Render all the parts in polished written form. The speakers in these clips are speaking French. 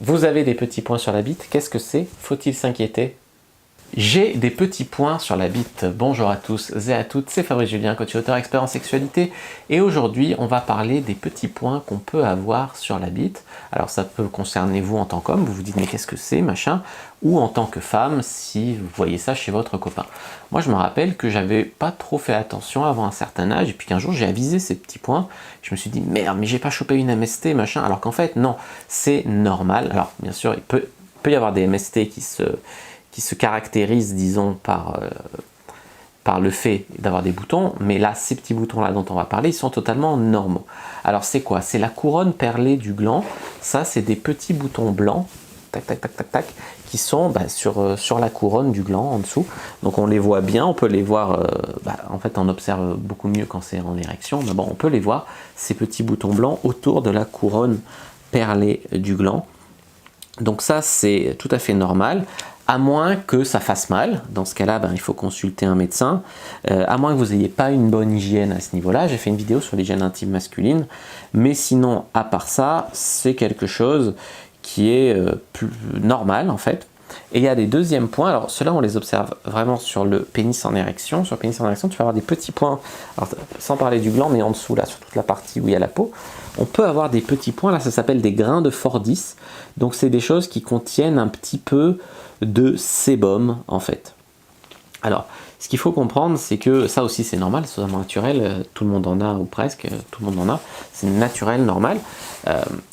Vous avez des petits points sur la bite, qu'est-ce que c'est? Faut-il s'inquiéter? J'ai des petits points sur la bite. Bonjour à tous et à toutes, c'est Fabrice Julien, coach et auteur expert en sexualité. Et aujourd'hui, on va parler des petits points qu'on peut avoir sur la bite. Alors ça peut concerner vous en tant qu'homme, vous vous dites mais qu'est-ce que c'est, machin, ou en tant que femme, si vous voyez ça chez votre copain. Moi je me rappelle que j'avais pas trop fait attention avant un certain âge, et puis qu'un jour j'ai avisé ces petits points, je me suis dit merde, mais j'ai pas chopé une MST, machin, alors qu'en fait non, c'est normal. Alors bien sûr, il peut y avoir des MST qui se caractérisent, disons, par le fait d'avoir des boutons, mais là, ces petits boutons-là dont on va parler, ils sont totalement normaux. Alors c'est quoi? C'est la couronne perlée du gland. Ça, c'est des petits boutons blancs, tac, tac, tac, tac, tac, qui sont sur la couronne du gland en dessous. Donc on les voit bien, on peut les voir, en fait on observe beaucoup mieux quand c'est en érection, mais bon, on peut les voir, ces petits boutons blancs autour de la couronne perlée du gland. Donc ça, c'est tout à fait normal, à moins que ça fasse mal. Dans ce cas-là, il faut consulter un médecin, à moins que vous n'ayez pas une bonne hygiène à ce niveau-là. J'ai fait une vidéo sur l'hygiène intime masculine, mais sinon, à part ça, c'est quelque chose qui est plus normal en fait. Et il y a des deuxièmes points, alors ceux-là on les observe vraiment sur le pénis en érection. Sur le pénis en érection, tu vas avoir des petits points, alors, sans parler du gland, mais en dessous là, sur toute la partie où il y a la peau, on peut avoir des petits points, là ça s'appelle des grains de Fordis. Donc c'est des choses qui contiennent un petit peu de sébum en fait. Alors, ce qu'il faut comprendre, c'est que ça aussi c'est normal, c'est totalement naturel, tout le monde en a ou presque, tout le monde en a, c'est naturel, normal.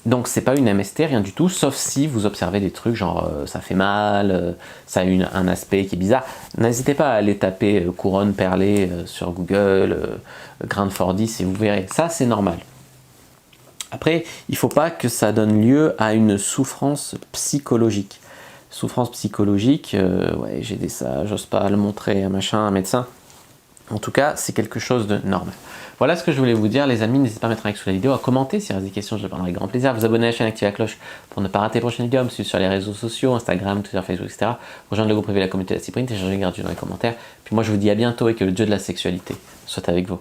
Donc c'est pas une MST, rien du tout, sauf si vous observez des trucs genre ça fait mal, ça a un aspect qui est bizarre. N'hésitez pas à aller taper couronne perlée sur Google, grain de Fordis et vous verrez, ça c'est normal. Après, il ne faut pas que ça donne lieu à une souffrance psychologique. Souffrance psychologique, ouais, j'ai des ça, j'ose pas le montrer à un médecin. En tout cas, c'est quelque chose de normal. Voilà ce que je voulais vous dire, les amis. N'hésitez pas à mettre un like sous la vidéo, à commenter s'il y a des questions, je répondrai avec grand plaisir. Vous abonner à la chaîne, activer la cloche pour ne pas rater les prochaines vidéos, me suivre sur les réseaux sociaux, Instagram, Twitter, Facebook, etc. Rejoindre le groupe privé, la communauté de la Cyprine, télécharger gratuit dans les commentaires. Puis moi, je vous dis à bientôt et que le dieu de la sexualité soit avec vous.